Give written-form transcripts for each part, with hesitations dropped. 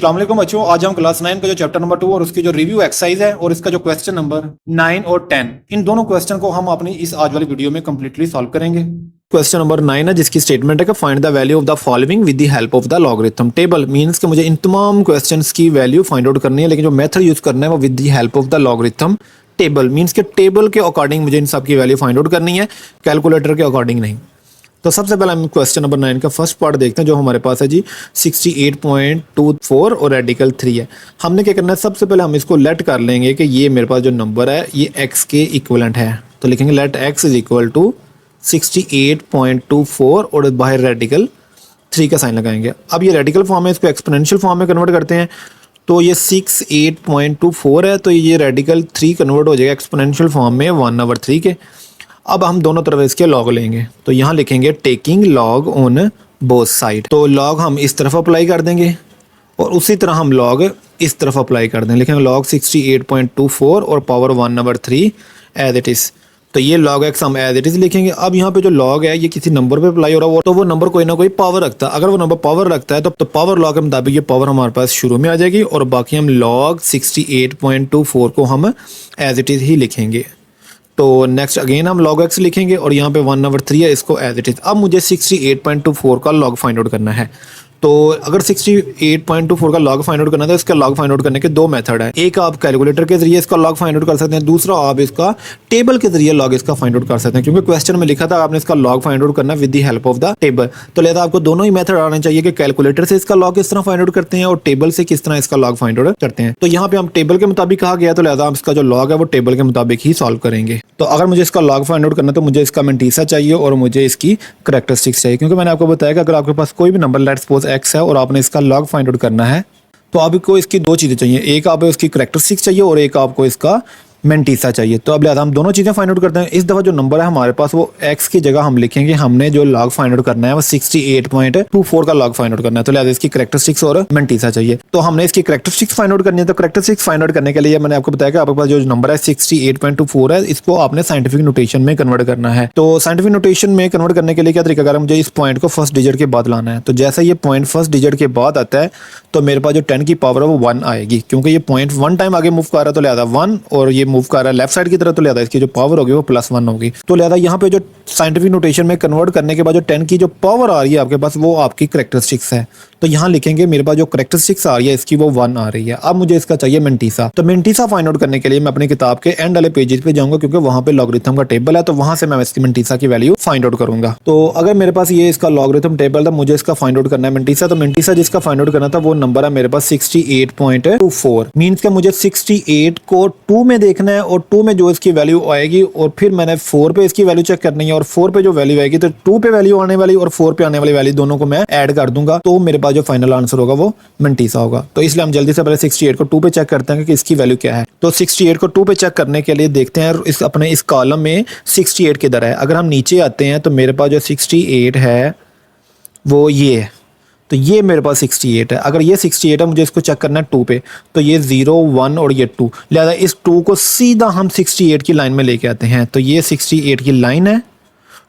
अस्सलाम वालेकुम बच्चों, आज हम क्लास 9 का जो चैप्टर नंबर 2 और उसकी जो रिव्यू एक्सरसाइज है और इसका जो क्वेश्चन नंबर 9 और 10, इन दोनों क्वेश्चन को हम अपनी इस आज वाली वीडियो में कंप्लीटली सॉल्व करेंगे। क्वेश्चन नंबर 9 है जिसकी स्टेटमेंट है कि find the value of the following with the help of the logarithm table. Means कि मुझे इन तमाम क्वेश्चंस की वैल्यू फाइंड आउट करनी है, लेकिन जो मेथड यूज करना है वो with the help of the logarithm table. Means के टेबल के अकॉर्डिंग मुझे इन सब की वैल्यू फाइंड आउट करनी है, कैलकुलेटर के अकॉर्डिंग नहीं। तो सबसे पहले हम क्वेश्चन नंबर 9 का फर्स्ट पार्ट देखते हैं जो हमारे पास है जी 68.24 और रेडिकल 3 है। हमने क्या करना है, सबसे पहले हम इसको लेट कर लेंगे कि ये मेरे पास जो नंबर है ये x के इक्वलेंट है। तो लिखेंगे let x is equal to 68.24 और बाहर रेडिकल 3 का साइन लगाएंगे। अब ये रेडिकल फॉर्म है, इसको एक्सपोनेंशियल फॉर्म में कन्वर्ट करते हैं। तो ये 68.24 है, तो ये रेडिकल 3 कन्वर्ट हो जाएगा एक्सपोनेंशियल फॉर्म में 1/3 के। अब हम दोनों तरफ इसके लॉग लेंगे, तो यहाँ लिखेंगे taking log on both side. तो लॉग हम इस तरफ अप्लाई कर देंगे और उसी तरह हम लॉग इस तरफ अप्लाई कर देंगे। लिखेंगे लॉग 68.24 और पावर 1/3 एज इट इज़। तो ये लॉग एक्स हम एज इट इज़ लिखेंगे। अब यहाँ पे जो लॉग है ये किसी नंबर पे अप्लाई हो रहा है, तो वो नंबर कोई ना कोई पावर रखता है। अगर वो नंबर पावर रखता है तो पावर लॉग के मुताबिक ये पावर हमारे पास शुरू में आ जाएगी और बाकी हम लॉग 68.24 को हम एज इट इज़ ही लिखेंगे। तो नेक्स्ट अगेन हम log x लिखेंगे और यहाँ पे 1/3 है, इसको एज इट इज। अब मुझे 68.24 का log फाइंड आउट करना है। तो अगर 68.24 का log फाइंड आउट करना है तो इसका log फाइंड आउट करने के दो मेथड है। एक आप कैलकुलेटर के जरिए इसका log फाइंड आउट कर सकते हैं, दूसरा आप इसका टेबल के जरिए log इसका फाइंड आउट कर सकते हैं, क्योंकि क्वेश्चन में लिखा था आपने इसका log फाइंड आउट करना with the help of the table. तो लिहाजा आपको दोनों ही मेथड आने चाहिए कि कैलकुलेटर से इसका log किस तरह फाइंड आउट करते हैं और टेबल से किस तरह इसका log फाइंड आउट करते हैं। तो यहाँ पे हम टेबल के मुताबिक कहा गया, तो लिहाजा हम इसका जो log है वो टेबल के मुताबिक ही सॉल्व करेंगे। तो अगर मुझे इसका log फाइंड आउट करना है तो मुझे इसका मेंटीसा चाहिए और मुझे इसकी करैक्टरिस्टिक्स चाहिए, क्योंकि मैंने आपको बताया कि अगर आपके पास कोई भी नंबर लेट्स सपोज x है और आपने इसका log फाइंड आउट करना है तो आपको इसकी दो चीज़ें चाहिए, एक आपको इसकी करैक्टरिस्टिक्स चाहिए और एक आपको इसका मेंटीसा चाहिए। तो अब लिहाजा हम दोनों चीज़ें फाइंड आउट करते हैं। इस दफ़ा जो नंबर है हमारे पास वो x की जगह हम लिखेंगे, हमने जो log फाइंड आउट करना है वो 68.24 का log फाइंड आउट करना है। तो लिहाजा इसकी करैक्टरिस्टिक्स और मेंटीसा चाहिए। तो हमने इसकी करैक्टरिस्टिक्स फाइंड आउट करनी है। तो करैक्टरिस्टिक्स फाइंड आउट करने के लिए मैंने आपको बताया कि आपके पास जो नंबर है 68.24 है, इसको आपने साइंटिफिक नोटेशन में कन्वर्ट करना है। तो साइंटिफिक नोटेशन में कन्वर्ट करने के लिए क्या तरीका है, मुझे इस पॉइंट को फर्स्ट डिजिट के बाद लाना है। तो जैसे ये पॉइंट फर्स्ट डिजिट के बाद आता है तो मेरे पास जो 10 की पावर है वो 1 आएगी, क्योंकि ये पॉइंट 1 टाइम आगे मूव कर रहा है तो लिहाजा 1, और ये मूव कर रहा है लेफ्ट साइड की तरह, तो लिहाजा इसकी जो पावर होगी वो +1 होगी। तो लिहाजा यहाँ पे जो साइंटिफिक नोटेशन में कन्वर्ट करने के बाद जो 10 की जो पावर आ रही है आपके पास वो आपकी करैक्टरिस्टिक्स है। तो यहाँ लिखेंगे मेरे पास जो करैक्टरिस्टिक्स आ रही है इसकी वो 1 आ रही है। अब मुझे इसका चाहिए मेंटीसा। तो मेंटीसा फाइंड आउट करने के लिए मैं अपनी किताब के एंड वाले पेजेस पे जाऊंगा, क्योंकि वहां पे लॉगरिथम का टेबल है, तो वहां से मैं इसकी मेंटीसा की वैल्यू फाइंड आउट करूंगा। तो अगर मेरे पास ये इसका लॉगरिथम टेबल था, मुझे इसका फाइंड आउट करना है मेंटीसा। तो मेंटीसा जिसका फाइंड आउट करना था वो नंबर है मेरे पास 68.24। मीन्स का मुझे 68 को 2 में देखना है और 2 में जो इसकी वैल्यू आएगी और फिर मैंने 4 पे इसकी वैल्यू चेक करनी है और 4 पे जो वैल्यू आएगी तो 2 पे वैल्यू आने वाली और 4 पे आने वाली वैल्यू दोनों को मैं ऐड कर दूंगा, तो मेरे पास जो फाइनल आंसर होगा वो मेंटीसा होगा। तो इसलिए हम जल्दी से पहले 68 को 2 पे चेक करते हैं कि इसकी वैल्यू क्या है। तो 68 को 2 पे चेक करने के लिए देखते हैं इस अपने इस कॉलम में 68 किधर है। अगर हम नीचे आते हैं तो मेरे पास जो 68 है वो ये है, तो ये मेरे पास 68 है। अगर ये 68 है मुझे इसको चेक करना है 2 पे, तो ये 0 1 और ये 2, लिहाजा इस 2 को सीधा हम 68 की लाइन में लेके आते हैं। तो ये 68 की लाइन है,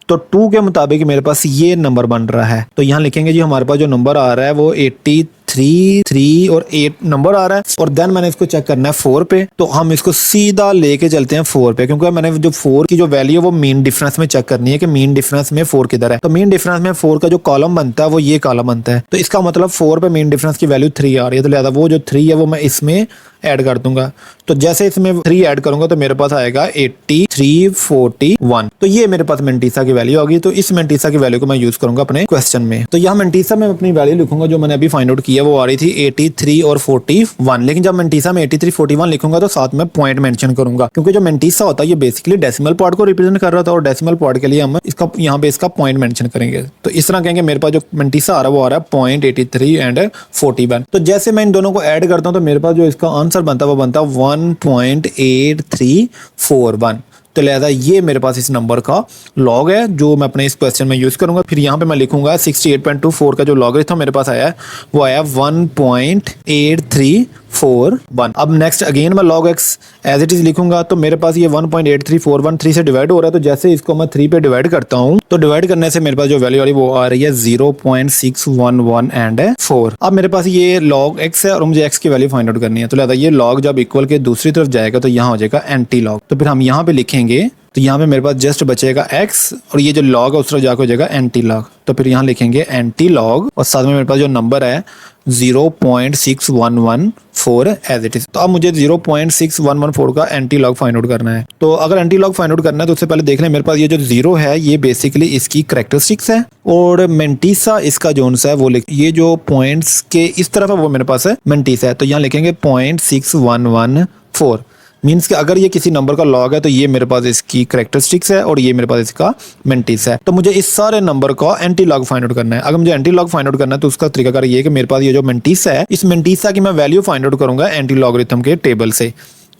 तो 2 के मुताबिक मेरे पास ये नंबर बन रहा है। तो यहाँ लिखेंगे जी हमारे पास जो नंबर आ रहा है वो 83, 3 और 8 नंबर आ रहा है। और देन मैंने इसको चेक करना है 4 पे, तो हम इसको सीधा लेके चलते हैं 4 पे, क्योंकि मैंने जो 4 की जो वैल्यू है वो मीन डिफरेंस में चेक करनी है कि मीन डिफरेंस में 4 किधर है। तो मीन डिफरेंस में 4 का जो कॉलम बनता है वो ये कॉलम बनता है। तो इसका मतलब 4 पे मीन डिफरेंस की वैल्यू 3 आ रही है, तो लिहाजा वो जो 3 है वो मैं इसमें ऐड कर दूंगा। तो जैसे इसमें 3 ऐड करूंगा तो मेरे पास आएगा 8341। तो ये मेरे पास मेंटीसा की वैल्यू होगी। तो इस मेंटीसा की वैल्यू को मैं यूज करूंगा अपने क्वेश्चन में। तो यहाँ मेंटीसा में अपनी वैल्यू लिखूंगा जो मैंने अभी फाइंड आउट किया, वो आ रही थी 83 और 41। लेकिन जब मेंटीसा में 83 41 लिखूंगा तो साथ में पॉइंट मेंशन करूंगा, क्योंकि जो मेंटीसा होता है ये बेसिकली डेसिमल पार्ट को रिप्रेजेंट कर रहा था और डेसिमल पार्ट के लिए हम इसका यहाँ पे इसका पॉइंट मेंशन करेंगे। तो इस तरह कहेंगे मेरे पास जो मेंटीसा आ रहा है वो आ रहा है 0.83 एंड 41। तो जैसे मैं इन दोनों को ऐड करता हूँ तो मेरे पास जो इसका आंसर बनता है वो बनता है 1.8341। तो लिहाजा ये मेरे पास इस नंबर का लॉग है जो मैं अपने इस क्वेश्चन में यूज करूंगा। फिर यहाँ पे मैं लिखूंगा 68.24 का जो लॉगरिथम मेरे पास आया है वो आया 1.83 4 1। अब नेक्स्ट अगेन मैं log x as it is लिखूंगा, तो मेरे पास ये 1.83413 से डिवाइड हो रहा है, तो जैसे इसको मैं 3 पे डिवाइड करता हूँ तो डिवाइड करने से मेरे पास जो वैल्यू आ रही है वो आ रही है 0.611 एंड 4। अब मेरे पास ये log x है और मुझे x की वैल्यू फाइंड आउट करनी है, तो लिहाजा ये log जब इक्वल के दूसरी तरफ जाएगा तो यहाँ हो जाएगा एंटी लॉग। तो फिर हम यहाँ पे लिखेंगे, तो यहाँ पे मेरे पास जस्ट बचेगा x और ये जो log है उस तरफ जाकर हो जाएगा एंटी लॉग। तो फिर यहाँ लिखेंगे एंटी लॉग और साथ में मेरे पास जो नंबर है 0.6114 एज इट इज। तो अब मुझे 0.6114 का एंटी लॉग फाइंड आउट करना है। तो अगर एंटी लॉग फाइंड आउट करना है तो उससे पहले देख लें मेरे पास ये जो 0 है ये बेसिकली इसकी करेक्टरिस्टिक्स है और मेंटीसा इसका जोन सा है वो ये जो पॉइंट्स के इस तरफ है वो मेरे पास है मेंटीसा है। तो यहाँ लिखेंगे 0.6114 मीन्स कि अगर ये किसी नंबर का लॉग है तो ये मेरे पास इसकी करेक्टरिस्टिक्स है और ये मेरे पास इसका मेंटिस है। तो मुझे इस सारे नंबर का एंटी लॉग फाइंड आउट करना है। अगर मुझे एंटी लॉग फाइंड आउट करना है तो उसका तरीकाकार ये है कि मेरे पास ये जो मेंटिस है इस मेंटिसा की मैं वैल्यू फाइंड आउट करूंगा एंटी लॉगरिथम के टेबल से।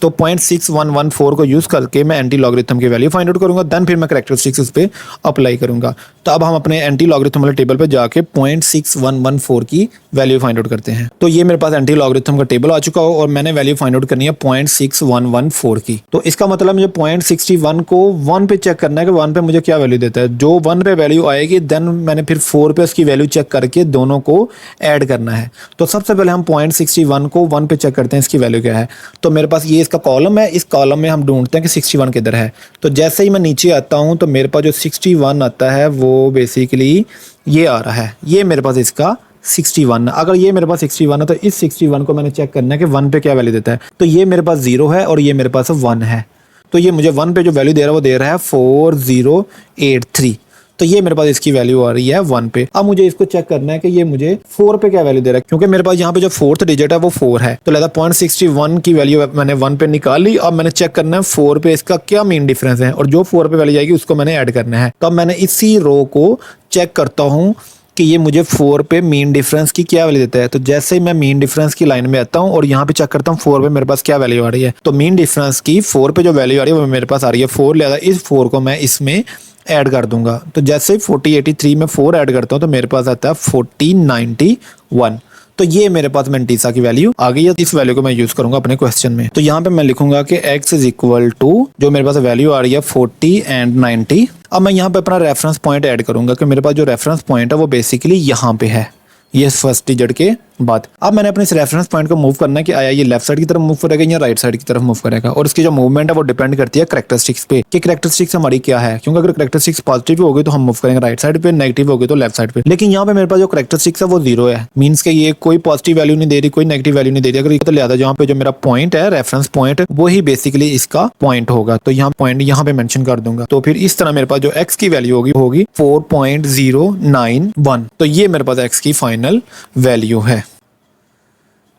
तो 0.6114 को यूज करके मैं एंटी लॉगरिथम की वैल्यू फाइंड आउट करूंगा, देन फिर मैं करेक्टरिस्टिक्स उस पे अप्लाई करूंगा। तो अब हम अपने एंटी लॉगरिथम वाले टेबल पे जाके 0.6114 की वैल्यू फाइंड आउट करते हैं। तो ये मेरे पास एंटी लॉगरिथम का टेबल आ चुका हो और मैंने वैल्यू फाइंड आउट करनी है 0.6114 की। तो इसका मतलब मुझे 0.61 को 1 पे चेक करना है कि 1 पे मुझे क्या वैल्यू देता है। जो 1 पे वैल्यू आएगी देन मैंने फिर 4 पे उसकी वैल्यू चेक करके दोनों को ऐड करना है। तो सबसे पहले हम 0.61 को 1 पे चेक करते हैं इसकी वैल्यू क्या है। तो मेरे पास ये इसका कॉलम है, इस कॉलम में हम ढूंढते हैं कि 61 किधर है। तो जैसे ही मैं नीचे आता हूं तो मेरे पास जो 61 आता है वो बेसिकली ये आ रहा है, ये मेरे पास इसका 61। अगर ये मेरे पास 61 है तो इस 61 को मैंने चेक करना है कि 1 पे क्या वैल्यू देता है। तो ये मेरे पास 0 है और ये मेरे पास 1 है। तो ये मुझे 1 पे जो वैल्यू दे रहा है वो दे रहा है 4083। तो ये मेरे पास इसकी वैल्यू आ रही है 1 पे। अब मुझे इसको चेक करना है कि ये मुझे 4 पे क्या वैल्यू दे रहा है, क्योंकि मेरे पास यहाँ पे जो 4th डिजिट है वो 4 है। तो लिहाजा 0.61 की वैल्यू मैंने 1 पे निकाल ली। अब मैंने चेक करना है 4 पे इसका क्या मेन डिफरेंस है और जो 4 पे वैल्यू आएगी उसको मैंने ऐड करना है। तो अब मैंने इसी रो को चेक करता हूँ कि ये मुझे 4 पे मीन डिफरेंस की क्या वैल्यू देता है। तो जैसे ही मैं मीन डिफरेंस की लाइन में आता हूँ और यहाँ पे चेक करता हूँ 4 पे मेरे पास क्या वैल्यू आ रही है। तो मीन डिफरेंस की 4 पे जो वैल्यू आ रही है वो मेरे पास आ रही है 4, लिहाजा इस 4 को मैं इसमें ऐड कर दूंगा। तो जैसे ही 4083 में 4 ऐड करता हूँ तो मेरे पास आता है 4091। तो ये मेरे पास मेंटीसा की वैल्यू आ गई है। इस वैल्यू को मैं यूज करूंगा अपने क्वेश्चन में। तो यहाँ पे मैं लिखूंगा कि x इज इक्वल टू जो मेरे पास वैल्यू आ रही है 40 एंड 90। अब मैं यहाँ पे अपना रेफरेंस पॉइंट ऐड करूंगा कि मेरे पास जो रेफरेंस पॉइंट है वो बेसिकली यहाँ पे है, ये फर्स्ट डिजिट के बाद। अब मैंने अपने इस रेफरेंस पॉइंट को मूव करना है कि आया ये लेफ्ट साइड की तरफ मूव करेगा या राइट साइड की तरफ मूव करेगा। और इसकी जो मूवमेंट है वो डिपेंड करती है करेक्टरिस्टिक्स पे कि करेक्टरिस्टिक्स हमारी क्या है, क्योंकि अगर करेक्टरिस्टिक्स पॉजिटिव होगी तो हम मूव करेंगे राइट साइड पे, नेगेटिव होगी तो लेफ्ट साइड पे। लेकिन यहाँ पे मेरे पास जो करेक्टरिस्टिक्स है वो 0 है, मीन्स के ये कोई पॉजिटिव वैल्यू नहीं दे रही, कोई नेगेटिव वैल्यू नहीं दे रही। अगर तो लिहाजा यहाँ पे जो मेरा पॉइंट है रेफरेंस पॉइंट वो ही बेसिकली इसका पॉइंट होगा। तो यहाँ पॉइंट यहाँ पे मेंशन कर दूंगा। तो फिर इस तरह मेरे पास जो x की वैल्यू होगी 4.091। तो ये मेरे पास x की फाइनल वैल्यू है।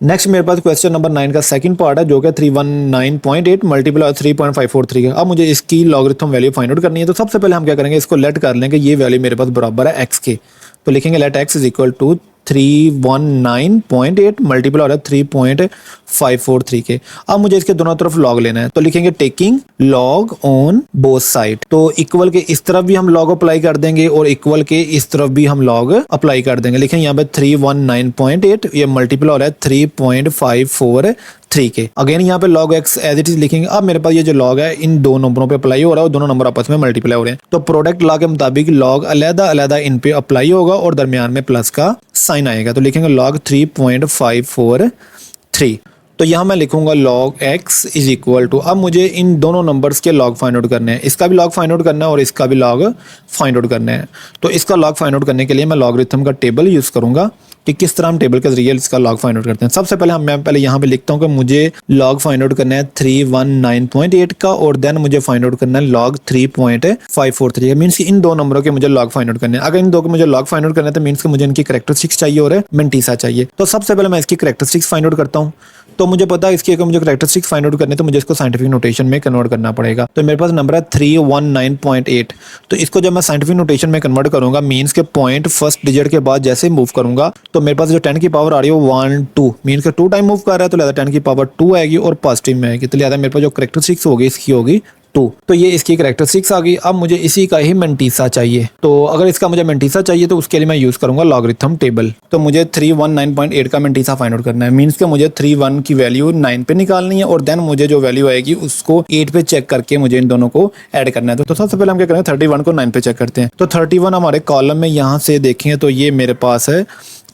नेक्स्ट मेरे पास क्वेश्चन नंबर 9 का सेकंड पार्ट है जो कि 319.8 मल्टीपल 3.543 है। अब मुझे इसकी लॉगरिथम वैल्यू फाइंड आउट करनी है। तो सबसे पहले हम क्या करेंगे, इसको लेट कर लेंगे ये वैल्यू मेरे पास बराबर है x के। तो लिखेंगे let x is equal to 319.8 multiple हो रहा है 3.543 के। अब मुझे इसके दोनों तरफ लॉग लेना है। तो लिखेंगे taking log on both side. तो इक्वल के इस तरफ भी हम लॉग अप्लाई कर देंगे और इक्वल के इस तरफ भी हम लॉग अप्लाई कर देंगे। लिखेंगे यहाँ पे 319.8 ये मल्टीपल हो रहा है 3.543 के। अगेन यहाँ पे log x as it is लिखेंगे। अब मेरे पास ये जो log है इन दो नंबरों पे अप्लाई हो रहा है और दोनों नंबर आपस में मल्टीप्लाई हो रहे हैं। तो प्रोडक्ट लॉ के मुताबिक log अलग-अलग इन पे अप्लाई होगा और दरमियान में प्लस का साइन आएगा। तो लिखेंगे log 3.543। तो यहाँ मैं लिखूंगा log x is equal to, अब मुझे इन दोनों नंबर्स के log फाइंड आउट करने हैं। इसका भी log फाइंड आउट करना है और इसका भी log फाइंड आउट करना है। तो इसका log फाइंड आउट करने के लिए मैं लॉगरिथम का टेबल यूज करूंगा कि किस तरह हम टेबल के जरिए इसका log फाइंड आउट करते हैं। सबसे पहले मैं पहले यहाँ पे लिखता हूँ कि मुझे log फाइंड आउट करना है 319.8 का और देन मुझे फाइंड आउट करना है log 3.543 का। मीन्स कि इन दो नंबरों के मुझे log फाइंड आउट करने हैं। अगर इन दो के मुझे log फाइंड आउट करना है तो मीन्स कि मुझे इनकी करेक्टरिस्टिक्स चाहिए और मेंटीसा चाहिए। तो सबसे पहले मैं इसकी करेक्टरिस्टिक्स फाइंड आउट करता हूँ। तो मुझे पता है इसकी अगर मुझे करेक्टरिस्टिक्स फाइंड आउट करने तो मुझे इसको साइंटिफिक नोटेशन में कन्वर्ट करना पड़ेगा। तो मेरे पास नंबर है 319.8। तो इसको जब मैं साइंटिफिक नोटेशन में कन्वर्ट करूंगा मीन्स के पॉइंट फर्स्ट डिजिट के बाद जैसे ही मूव करूंगा तो मेरे पास जो 10 की पावर आ रही है वो 1 2 मीन्स के 2 टाइम मूव कर रहा है। तो लिहाजा 10 की पावर 2 आएगी और पॉजिटिव में आएगी। तो लिहाजा मेरे पास जो करेक्टरिस्टिक्स होगी इसकी होगी 2। तो ये इसकी कैरेक्टरिस्टिक्स आ गई। अब मुझे इसी का ही मेंटीसा चाहिए, तो अगर इसका मुझे मेंटीसा चाहिए तो उसके लिए मैं यूज़ करूंगा लॉगरिथम टेबल। तो मुझे 319.8 का मेंटीसा फाइंड आउट करना है, मीन्स कि मुझे 31 की वैल्यू 9 पे निकालनी है और देन मुझे जो वैल्यू आएगी उसको 8 पे चेक करके मुझे इन दोनों को ऐड करना है। तो सबसे पहले हम क्या करेंगे, 31 को 9 पे चेक करते हैं। तो 31 हमारे कॉलम में यहाँ से देखेंगे तो ये मेरे पास है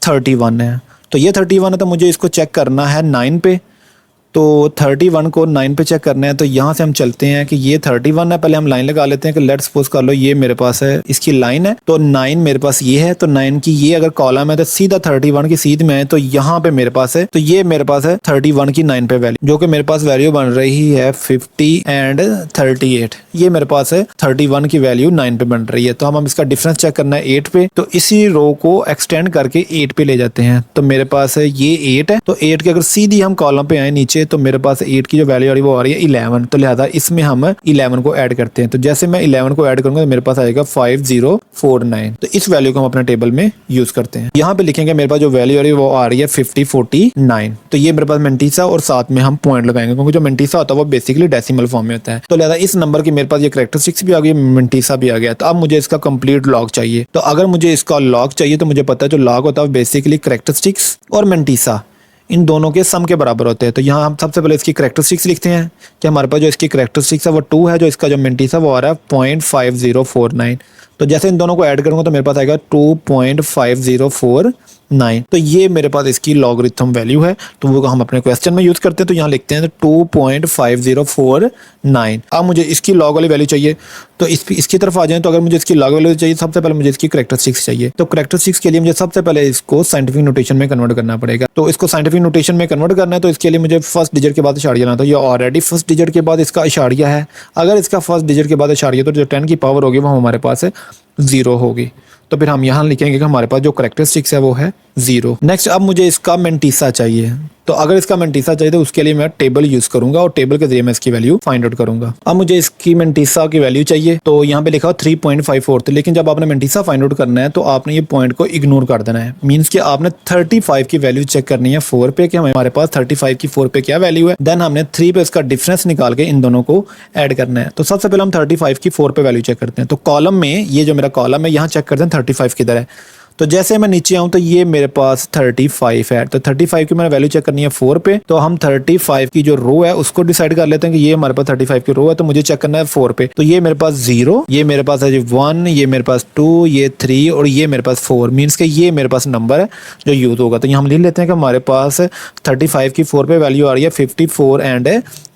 31 है, तो ये 31 है, तो मुझे इसको चेक करना है 9 पे। तो 31 को 9 पे चेक करना है, तो यहाँ से हम चलते हैं कि ये 31 है, पहले हम लाइन लगा लेते हैं कि लेट्स सपोज कर लो ये मेरे पास है, इसकी लाइन है, तो 9 मेरे पास ये है, तो 9 की ये अगर कॉलम है तो सीधा 31 की सीध में है, तो यहाँ पे मेरे पास है, तो ये मेरे पास है 31 की 9 पे वैल्यू, जो कि मेरे पास वैल्यू बन रही है 50 एंड 38। ये मेरे पास है 31 की वैल्यू 9 पे बन रही है। तो हम इसका डिफरेंस चेक करना है 8 पे, तो इसी रो को एक्सटेंड करके 8 पे ले जाते हैं। तो मेरे पास है ये 8 है, तो 8 के अगर सीधी हम कॉलम पे आए नीचे तो मेरे पास 8 की जो वैल्यू आ रही है वो आ रही है 11। तो लिहाजा इसमें हम 11 को ऐड करते हैं। तो जैसे मैं 11 को ऐड करूंगा तो मेरे पास आएगा 5049। तो इस वैल्यू को हम अपने टेबल में यूज करते हैं। यहाँ पे लिखेंगे मेरे पास जो वैल्यू आ रही है वो आ रही है 5049। तो ये मेरे पास मेंटीसा और साथ में हम पॉइंट लगाएंगे, क्योंकि जो मेंटीसा होता है वो बेसिकली डेसिमल फॉर्म में होता है। तो लिहाजा इस नंबर की मेरे पास ये कैरेक्टरिस्टिक्स भी आ गई, मेंटीसा भी आ गया। तो अब मुझे इसका कंप्लीट लॉग चाहिए। तो अगर मुझे इसका लॉग चाहिए तो मुझे पता है जो लॉग होता है बेसिकली कैरेक्टरिस्टिक्स और मेंटीसा इन दोनों के सम के बराबर होते हैं। तो यहाँ हम सबसे पहले इसकी कैरेक्टरिस्टिक्स लिखते हैं कि हमारे पास जो इसकी कैरेक्टरिस्टिक्स है वो 2 है, जो इसका जो मेंटीसा वो आ रहा है 0.5049। तो जैसे इन दोनों को ऐड करूंगा तो मेरे पास आएगा 2.5049। तो ये मेरे पास इसकी लॉगरिथम वैल्यू है, तो वो हम अपने क्वेश्चन में यूज करते हैं। तो यहाँ लिखते हैं 2.5049। अब मुझे इसकी लॉग वाली वैल्यू चाहिए, तो इसकी तरफ आ जाए। तो अगर मुझे इसकी लॉग वैल्यू चाहिए, सबसे पहले मुझे इसकी कैरेक्टरिस्टिक्स चाहिए। तो कैरेक्टरिस्टिक्स के लिए मुझे सबसे पहले इसको साइंटिफिक नोटेशन में कन्वर्ट करना पड़ेगा। तो इसको साइंटिफिक नोटेशन में कन्वर्ट करना है, तो इसके लिए मुझे फर्स्ट डिजिट के बाद इशारिया लाना। तो ये ऑलरेडी फर्स्ट डिजिट के बाद इसका इशारिया है। अगर इसका फर्स्ट डिजिट के बाद इशारिया, तो जो 10 की पावर होगी वो हमारे पास है 0 होगी। तो फिर हम यहाँ लिखेंगे कि हमारे पास जो कैरेक्टरिस्टिक्स है वो है 0। नेक्स्ट अब मुझे इसका मेंटीसा चाहिए। तो अगर इसका मेंटीसा चाहिए तो उसके लिए मैं टेबल यूज करूंगा और टेबल के जरिए मैं इसकी वैल्यू फाइंड आउट करूंगा। अब मुझे इसकी मेंटीसा की वैल्यू चाहिए, तो यहाँ पे लिखा हो 3.54। तो लेकिन जब आपने मेंटीसा फाइंड आउट करना है तो आपने ये पॉइंट को इग्नोर कर देना है। मीन्स कि आपने 35 की वैल्यू चेक करनी है 4 पे कि हमारे पास 35 की 4 पे क्या वैल्यू है। देन हमने 3 पे इसका डिफरेंस निकाल के इन दोनों को ऐड करना है। तो सबसे पहले हम 35 की 4 पे वैल्यू चेक करते हैं। तो कॉलम में ये जो मेरा कॉलम है यहाँ चेक करते हैं 35 किधर है। तो जैसे मैं नीचे आऊं तो ये मेरे पास 35 है। तो 35 की मैंने वैल्यू चेक करनी है 4 पे। तो हम 35 की जो रो है उसको डिसाइड कर लेते हैं कि ये हमारे पास 35 की रो है, तो मुझे चेक करना है 4 पे। तो ये मेरे पास 0, ये मेरे पास है 1, ये मेरे पास 2, ये 3 और ये मेरे पास 4। मीन्स कि ये मेरे पास नंबर है जो यूज होगा। तो यहाँ हम लिख लेते हैं कि हमारे पास 35 की 4 पे वैल्यू आ रही है 54 एंड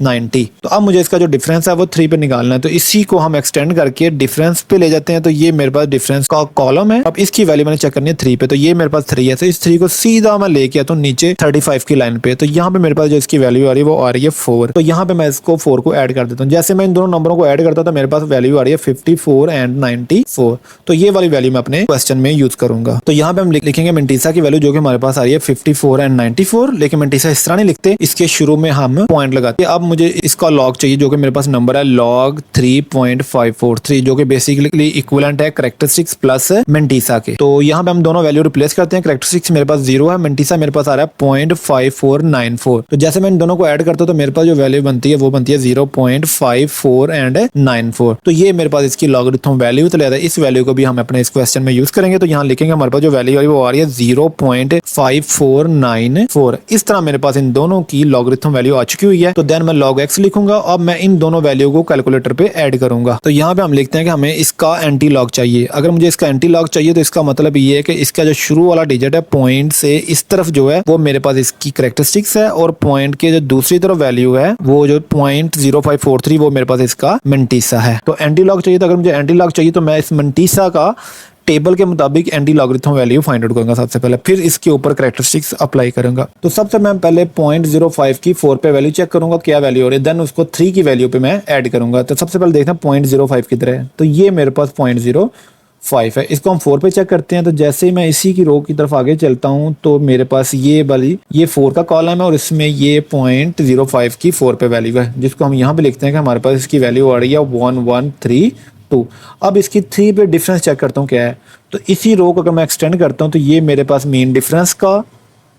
90। तो अब मुझे इसका जो डिफरेंस है वो 3 पे निकालना है। तो इसी को हम एक्सटेंड करके डिफरेंस पे ले जाते हैं। तो ये मेरे पास डिफरेंस का कॉलम है। अब इसकी वैल्यू मैंने चेक करनी है 3 पे। तो ये मेरे पास 3 है, तो इस 3 को सीधा मैं लेके आता हूँ नीचे 35 की लाइन पे। तो यहाँ पे मेरे पास जो इसकी वैल्यू आ रही है वो आ रही है 4। तो यहाँ पे मैं इसको 4 को ऐड कर देता हूँ। जैसे मैं इन दोनों नंबरों को ऐड करता हूँ तो मेरे पास वैल्यू आ रही है 54 एंड 94। तो ये वाली वैल्यू मैं अपने क्वेश्चन में यूज करूंगा। तो यहाँ पे हम लिखेंगे मेंटीसा की वैल्यू जो कि हमारे पास आ रही है 54 एंड 94। लेकिन मेंटीसा इस तरह नहीं लिखते, इसके शुरू में हम पॉइंट लगाते हैं। अब मुझे इसका लॉग चाहिए जो कि मेरे पास नंबर है log 3.543, जो कि बेसिकली इक्विवेलेंट है कैरेक्टरिस्टिक्स प्लस मेंटीसा के। तो यहाँ पे हम दोनों वैल्यू रिप्लेस करते हैं। कैरेक्टरिस्टिक्स मेरे पास 0 है, मेंटीसा मेरे पास आ रहा है 0.5494। तो जैसे मैं इन दोनों को ऐड करता हूँ तो मेरे पास जो वैल्यू बनती है वो बनती है 0.54 एंड 94। तो ये मेरे पास इसकी लॉगरिथम वैल्यू। तो इस वैल्यू को भी हम अपने इस क्वेश्चन में यूज करेंगे। तो यहाँ लिखेंगे हमारे पास जो वैल्यू आ रही है वो आ रही है 0.5494। इस तरह मेरे पास इन दोनों की लॉगरिथम वैल्यू आ चुकी हुई है। तो देन मैं log x लिखूंगा। अब मैं इन दोनों वैल्यू को कैलकुलेटर पे ऐड करूंगा। तो यहाँ पे हम लिखते हैं कि हमें इसका एंटी लॉग चाहिए। अगर मुझे इसका एंटी लॉग चाहिए तो इसका मतलब ये है कि इसका जो शुरू वाला डिजिट है पॉइंट से इस तरफ जो है वो मेरे पास इसकी कैरेक्टरिस्टिक्स है, और पॉइंट के जो दूसरी तरफ वैल्यू है वो जो 0.0543 वो मेरे पास इसका मेंटीसा है। तो एंटी लॉग चाहिए। तो अगर मुझे एंटी लॉग चाहिए तो मैं इस मेंटीसा का टेबल के मुताबिक anti logarithm value find out करूंगा सबसे पहले, फिर इसके ऊपर कैरेक्टरिस्टिक्स अप्लाई करूंगा। तो सबसे मैं पहले 0.05 की 4 पे वैल्यू चेक करूंगा क्या वैल्यू हो रही है, देन उसको 3 की वैल्यू पे मैं ऐड करूंगा। तो सबसे पहले देखना 0.05 किधर है। तो ये मेरे पास 0.05 है। इसको हम 4 पे चेक करते हैं। तो जैसे ही मैं इसी की रो की तरफ आगे चलता हूं तो मेरे पास ये 4 का कॉलम है और इसमें ये 0.05 की 4 पे वैल्यू है, जिसको हम यहाँ पे लिखते हैं कि हमारे पास इसकी वैल्यू आ रही है 1132। अब इसकी 3 पे डिफरेंस चेक करता हूँ क्या है। तो इसी रो को अगर मैं एक्सटेंड करता हूँ तो ये मेरे पास मीन डिफरेंस का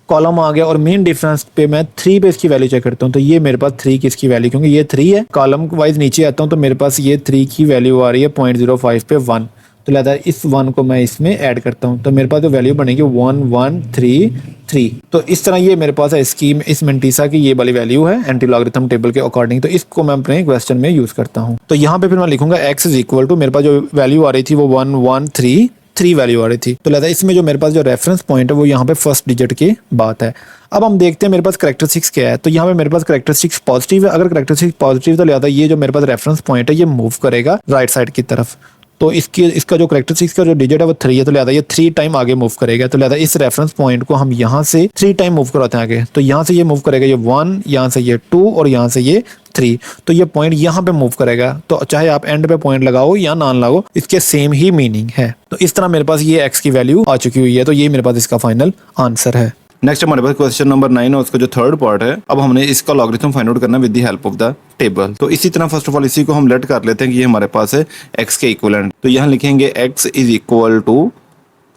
कॉलम आ गया और मेन डिफरेंस पे मैं 3 पे इसकी वैल्यू चेक करता हूँ, तो ये मेरे पास 3 की इसकी वैल्यू, क्योंकि ये 3 है, कॉलम वाइज नीचे आता हूँ तो मेरे पास ये 3 की वैल्यू आ रही है 0.05 पे 1, तो लिहाजा इस 1 को मैं इसमें ऐड करता हूँ तो मेरे पास जो वैल्यू बनेगी 1133। तो इस तरह ये मेरे पास है स्कीम इस मेंटिसा की, ये वाली वैल्यू है एंटी लॉगरिथम टेबल के अकॉर्डिंग, तो इसको मैं अपने क्वेश्चन में यूज करता हूँ। तो यहाँ पे फिर मैं लिखूंगा x इज इक्वल टू, मेरे पास जो वैल्यू आ रही थी वो 1133 वैल्यू आ रही थी, तो लिहाजा इसमें जो मेरे पास जो रेफरेंस पॉइंट है वो यहाँ पे फर्स्ट डिजिट की बात है। अब हम देखते हैं मेरे पास करैक्टरिस्टिक्स क्या है, तो यहाँ पे मेरे पास करैक्टरिस्टिक्स पॉजिटिव है, अगर करैक्टरिस्टिक्स पॉजिटिव तो लिहाजा ये जो मेरे पास रेफरेंस पॉइंट है ये मूव करेगा राइट साइड की तरफ, तो इसका जो करैक्टरिस्टिक्स का जो डिजिट है वो 3 है, तो लिहाजा ये 3 टाइम आगे मूव करेगा, तो लिहाजा इस रेफरेंस पॉइंट को हम यहाँ से 3 टाइम मूव कराते हैं आगे, तो यहाँ से ये मूव करेगा ये 1, यहाँ से ये 2 और यहाँ से ये 3, तो ये पॉइंट यहाँ पे मूव करेगा, तो चाहे आप एंड पे पॉइंट लगाओ या ना लगाओ इसके सेम ही मीनिंग है। तो इस तरह मेरे पास ये x की वैल्यू आ चुकी हुई है, तो ये मेरे पास इसका फाइनल आंसर है। नेक्स्ट हमारे पास क्वेश्चन नंबर 9 है, उसका जो थर्ड पार्ट है, अब हमने इसका लॉगरिथम फाइंड आउट करना with the help of the table. तो इसी तरह फर्स्ट ऑफ ऑल इसी को हम लेट कर लेते हैं कि ये हमारे पास है x के इक्विवेलेंट, तो यहाँ लिखेंगे x is equal to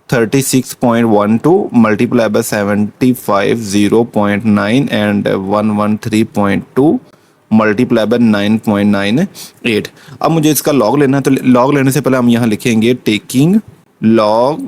36.12 multiply by 75 and 113.2 multiply by 9.98। अब मुझे इसका लॉग लेना है, तो लॉग लेने से पहले हम यहाँ लिखेंगे taking log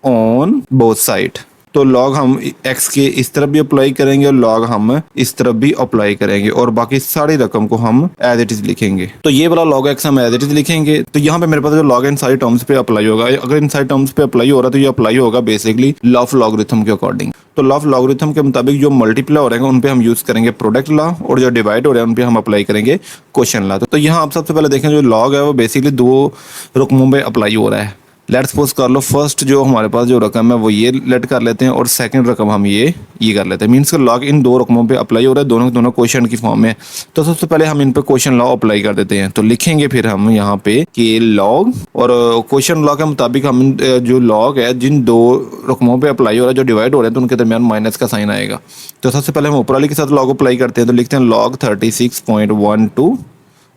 on both side, तो लॉग हम x के इस तरफ भी अप्लाई करेंगे और लॉग हम इस तरफ भी अप्लाई करेंगे और बाकी सारी रकम को हम एज इट इज लिखेंगे। तो ये वाला लॉग x हम एज इट इज लिखेंगे, तो यहाँ पे मेरे पास जो लॉग इन सारी टर्म्स पे अप्लाई होगा, अगर इन सारी टर्म्स पे अप्लाई हो रहा है तो ये अप्लाई होगा बेसिकली लॉ ऑफ लॉगरिथम के अकॉर्डिंग। तो लॉ ऑफ लॉगरिथम के मुताबिक जो मल्टीप्लाई हो रहे हैं उन पे हम यूज करेंगे प्रोडक्ट लॉ और जो डिवाइड हो रहे हैं उन पे हम अप्लाई करेंगे क्वोशिएंट लॉ। तो यहाँ आप सबसे पहले देखें जो लॉग है वो बेसिकली 2 रकमों पे अप्लाई हो रहा है। लेट्स सपोज कर लो फर्स्ट जो हमारे पास जो रकम है वो ये लेट कर लेते हैं और सेकंड रकम हम ये कर लेते हैं, मीन्स लॉग इन 2 रकमों पे अप्लाई हो रहा है, दोनों क्वेश्चन की फॉर्म में। तो सबसे पहले हम इन पे क्वेश्चन लॉ अप्लाई कर देते हैं, तो लिखेंगे फिर हम यहाँ पे कि लॉग और क्वेश्चन लॉ के मुताबिक हम जो लॉग है जिन 2 रकमों पे अप्लाई हो रहा है जो डिवाइड हो रहे हैं तो उनके दरमियान माइनस का साइन आएगा। तो सबसे पहले हम ऊपर वाले के साथ लॉग अप्लाई करते हैं, तो लिखते हैं लॉग 36.12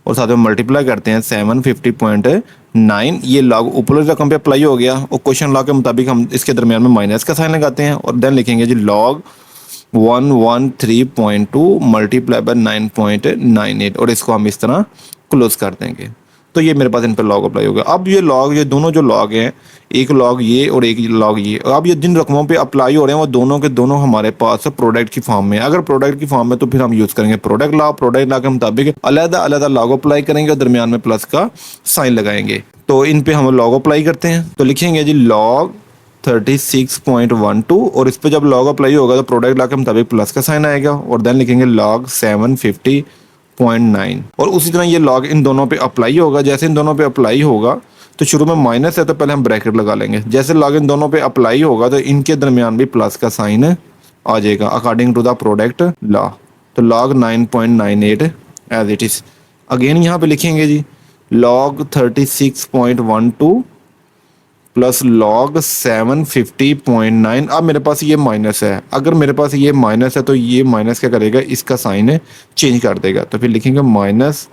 और साथ में मल्टीप्लाई करते हैं 750.9, ये लॉग ऊपर रकम पे अप्लाई हो गया और क्वेश्चन लॉ के मुताबिक हम इसके दरमियान में माइनस का साइन लगाते हैं और देन लिखेंगे जी लॉग 113.2 मल्टीप्लाई बाय 9.98 और इसको हम इस तरह क्लोज कर देंगे। तो ये मेरे पास इन पर लॉग अप्लाई होगा। अब ये लॉग, ये दोनों जो लॉग हैं, एक लॉग ये और एक लॉग ये, अब ये जिन रकमों पे अप्लाई हो रहे हैं वो दोनों के दोनों हमारे पास प्रोडक्ट की फॉर्म में। अगर प्रोडक्ट की फॉर्म में तो फिर हम यूज करेंगे प्रोडक्ट लॉ के मुताबिक अलग अलग लॉग अप्लाई करेंगे और दरमियान में प्लस का साइन लगाएंगे। तो इन पे हम लॉग अप्लाई करते हैं, तो लिखेंगे जी लॉग 36.12 और इस पे जब लॉग अप्लाई होगा तो प्रोडक्ट लॉ के मुताबिक प्लस का साइन आएगा और देन लिखेंगे लॉग 750.9 और उसी तरह ये लॉग इन दोनों पे अप्लाई होगा। जैसे इन दोनों पे अप्लाई होगा तो शुरू में माइनस है तो पहले हम ब्रैकेट लगा लेंगे, जैसे लॉग इन दोनों पे अप्लाई होगा तो इनके दरमियान भी प्लस का साइन आ जाएगा according to the product law. तो log 9.98 as it is. Again यहाँ पे लिखेंगे जी लॉग 36.12 प्लस लॉग 750.9। अब मेरे पास ये माइनस है, अगर मेरे पास ये माइनस है तो ये माइनस क्या करेगा, इसका साइन चेंज कर देगा, तो फिर लिखेंगे माइनस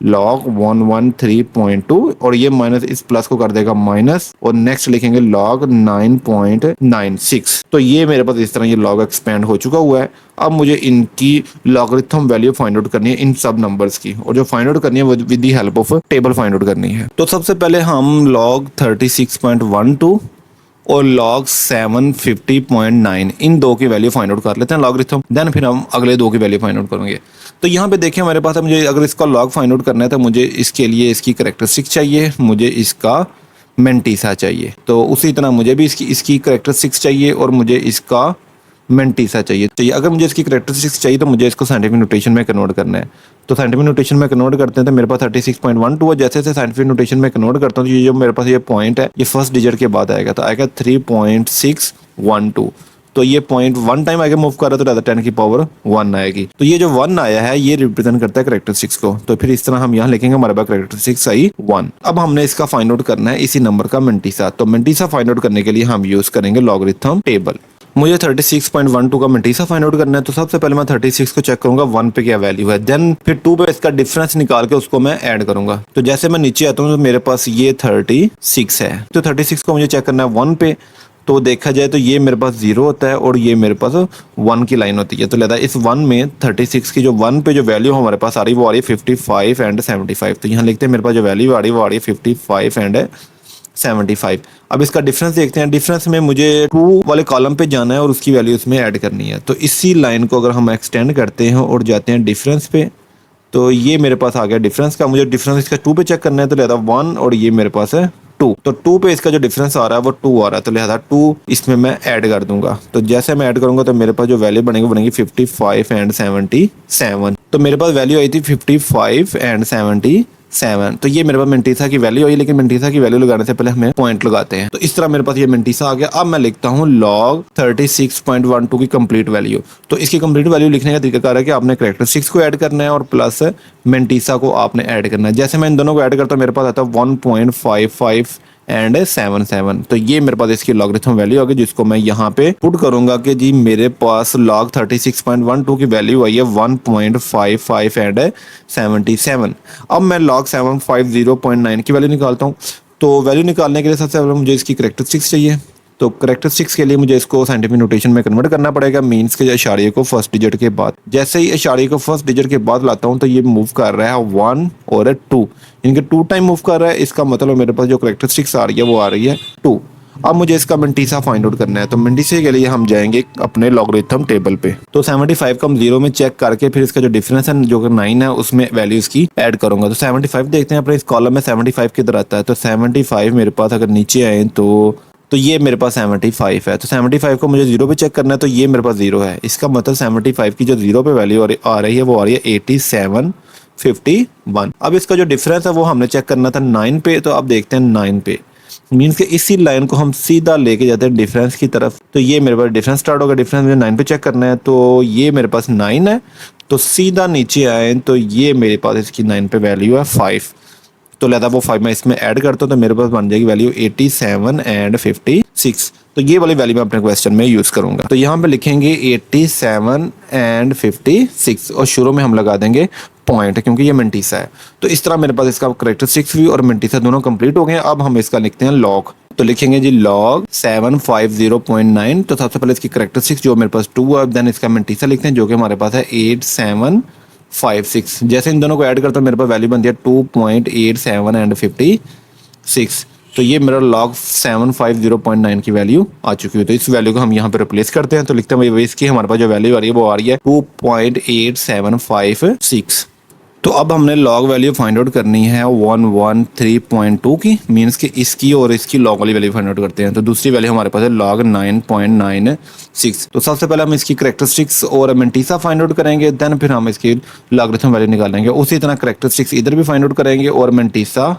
लॉग 113.2 और ये माइनस इस प्लस को कर देगा माइनस और नेक्स्ट लिखेंगे लॉग 9.96। तो ये मेरे पास इस तरह ये लॉग एक्सपेंड हो चुका हुआ है। अब मुझे इनकी लॉगरिथम वैल्यू फाइंड आउट करनी है इन सब नंबर्स की, और जो फाइंड आउट करनी है वो with the help of table find out करनी है। तो सबसे पहले हम लॉग 36.12 और लॉग 750.9 इन 2 की वैल्यू फाइंड आउट कर लेते हैं लॉगरिथम, देन फिर हम अगले 2 की वैल्यू फाइंड आउट करेंगे। तो यहाँ पे देखें हमारे पास है, मुझे अगर इसका लॉग फाइंड आउट करना है तो मुझे इसके लिए इसकी करैक्टरिस्टिक चाहिए, मुझे इसका मेंटिसा चाहिए, तो उसी तरह मुझे भी इसकी करैक्टरिस्टिक्स चाहिए और मुझे इसका मेंटिसा चाहिए। अगर मुझे इसकी करैक्टरिस्टिक्स चाहिए तो मुझे इसको साइंटिफिक नोटेशन में कन्वर्ट करना है। तो साइंटिफिक नोटेशन में कन्वर्ट करते हैं तो मेरे पास 36.12 है, जैसे जैसे साइंटिफिक नोटेशन में कन्वर्ट करता हूँ तो ये जो मेरे पास ये पॉइंट है ये फर्स्ट डिजिट के बाद आएगा, तो आएगा 3.612। तो ये पॉइंट 1 टाइम आगे मूव कर रहा है तो 10 की पावर 1 आएगी। तो ये जो 1 आया है ये रिप्रेजेंट करता है करैक्टरिस्टिक्स को, तो फिर इस तरह हम यहाँ लिखेंगे हमारे पास करैक्टरिस्टिक्स आई 1। अब हमने इसका फाइंड आउट करना है इसी नंबर का मेंटिसा, तो मेंटिसा फाइंड आउट करने के लिए हम यूज करेंगे लॉगरिथम टेबल। मुझे 36.12 का मेंटिसा फाइंड आउट करना है, तो सबसे पहले मैं 36 को चेक करूंगा 1 पे क्या वैल्यू है, देन फिर 2 पे इसका डिफरेंस निकाल के उसको मैं ऐड करूंगा। तो जैसे मैं नीचे आता हूँ तो मेरे पास ये 36 है, तो 36 को मुझे चेक करना है 1 पे, तो देखा जाए तो ये मेरे पास 0 होता है और ये मेरे पास 1 की लाइन होती है। तो लिहाजा इस 1 में 36 की जो 1 पे जो वैल्यू हमारे पास आ रही है वो आ रही है 55 एंड 75। तो यहाँ लिखते हैं मेरे पास जो वैल्यू आ रही है वो आ रही है 55 एंड 75। अब इसका डिफरेंस देखते हैं। डिफरेंस में मुझे 2 वाले कॉलम पे जाना है और उसकी वैल्यू इसमें ऐड करनी है। तो इसी लाइन को अगर हम एक्सटेंड करते हैं और जाते हैं डिफरेंस पे, तो ये मेरे पास आ गया डिफरेंस का। मुझे डिफरेंस इसका 2 पे चेक करना है, तो लिहाजा 1 और ये मेरे पास है 2। तो 2 पे इसका जो डिफरेंस आ रहा है वो 2 आ रहा है, तो लिहाजा 2 इसमें मैं ऐड कर दूंगा। तो जैसे मैं ऐड करूंगा तो मेरे पास जो वैल्यू बनेगी वो बनेगी 55 एंड 77। तो मेरे पास वैल्यू आई थी 55 एंड 77। तो ये मेरे पास मेंटीसा की वैल्यू आई, लेकिन मेंटीसा की वैल्यू लगाने से पहले हमें पॉइंट लगाते हैं। तो इस तरह मेरे पास ये मेंटीसा आ गया। अब मैं लिखता हूँ log 36.12 की कंप्लीट वैल्यू। तो इसकी कंप्लीट वैल्यू लिखने का तरीका है कि आपने कैरेक्टरिस्टिक्स को ऐड करना है और प्लस मेंटीसा को आपने ऐड करना है। जैसे मैं इन दोनों को ऐड करता हूँ मेरे पास आता है 1.55 एंड 77। तो ये मेरे पास इसकी लॉगरिथम वैल्यू आ गई, जिसको मैं यहाँ पे पुट करूंगा कि जी मेरे पास log 36.12 की वैल्यू आई है 1.55 एंड 77। अब मैं log 750.9 की वैल्यू निकालता हूँ। तो वैल्यू निकालने के लिए सबसे पहले मुझे इसकी कैरेक्टरिस्टिक्स चाहिए। तो कैरेक्टरिस्टिक्स के लिए मुझे इसको साइंटिफिक नोटेशन में कन्वर्ट करना पड़ेगा, मीन्स के इशारे को फर्स्ट डिजिट के बाद। जैसे ही इशारे को फर्स्ट डिजिट के बाद लाता हूँ तो ये मूव कर रहा है 1 और 2, इनके 2 टाइम मूव कर रहा है। इसका मतलब मेरे पास जो कैरेक्टरिस्टिक्स आ रही है वो आ रही है 2। अब मुझे इसका मेंटीसा फाइंड आउट करना है। तो मेंटीसा के लिए हम जाएंगे अपने लॉगरिथम टेबल पे। तो 75 को हम 0 में चेक करके फिर इसका जो डिफरेंस है जो कि 9 है उसमें वैल्यूज की ऐड करूंगा। तो 75 देखते हैं अपने इस कॉलम में 75 किधर आता है। तो 75 मेरे पास अगर नीचे आए तो ये मेरे पास 75 है। तो 75 को मुझे 0 पे चेक करना है, तो ये मेरे पास 0 है। इसका मतलब 75 की जो 0 पे वैल्यू आ रही है वो आ रही है 8751। अब इसका जो डिफरेंस है वो हमने चेक करना था 9 पे। तो अब देखते हैं 9 पे, मीन्स कि इसी लाइन को हम सीधा लेके जाते हैं डिफरेंस की तरफ। तो ये मेरे पास डिफरेंस स्टार्ट होगा। डिफरेंस मुझे 9 पे चेक करना है, तो ये मेरे पास 9 है। तो सीधा नीचे आए तो ये मेरे पास इसकी 9 पे वैल्यू है 5। तो लिहाजा वो 5 मैं इसमें ऐड करता हूँ तो मेरे पास बन जाएगी वैल्यू 87 एंड 56। तो ये वाली वैल्यू मैं अपने क्वेश्चन में यूज करूंगा। तो यहाँ पे लिखेंगे 87 एंड 56 और शुरू में हम लगा देंगे पॉइंट, क्योंकि ये मेंटीसा है। तो इस तरह मेरे पास इसका कैरेक्टरिस्टिक्स भी और मेंटीसा दोनों कंप्लीट हो गए। अब हम इसका लिखते हैं लॉग। तो लिखेंगे जी log 750.9। तो सबसे पहले इसकी कैरेक्टरिस्टिक्स जो मेरे पास 2 है, देन इसका मेंटीसा लिखते हैं जो कि हमारे पास है 8756। जैसे इन दोनों को ऐड करता हूँ मेरे पास वैल्यू बनती है 2.87 एंड 56। तो ये मेरा log 750.9 की वैल्यू आ चुकी है। तो इस वैल्यू को हम यहाँ पे रिप्लेस करते हैं। तो लिखते हैं भाई इसकी हमारे पास जो वैल्यू आ रही है वो आ रही है 2.8756। तो अब हमने लॉग वैल्यू फाइंड आउट करनी है 113.2 की, मीन्स कि इसकी और इसकी लॉग वाली वैल्यू फाइंड आउट करते हैं। तो दूसरी वैल्यू हमारे पास है log 9.96। तो सबसे पहले हम इसकी कैरेक्टरिस्टिक्स और मेंटीसा फाइंड आउट करेंगे, देन फिर हम इसकी लॉगरिथम वैल्यू निकालेंगे। उसी तरह कैरेक्टरिस्टिक्स इधर भी फाइंड आउट करेंगे और मेंटीसा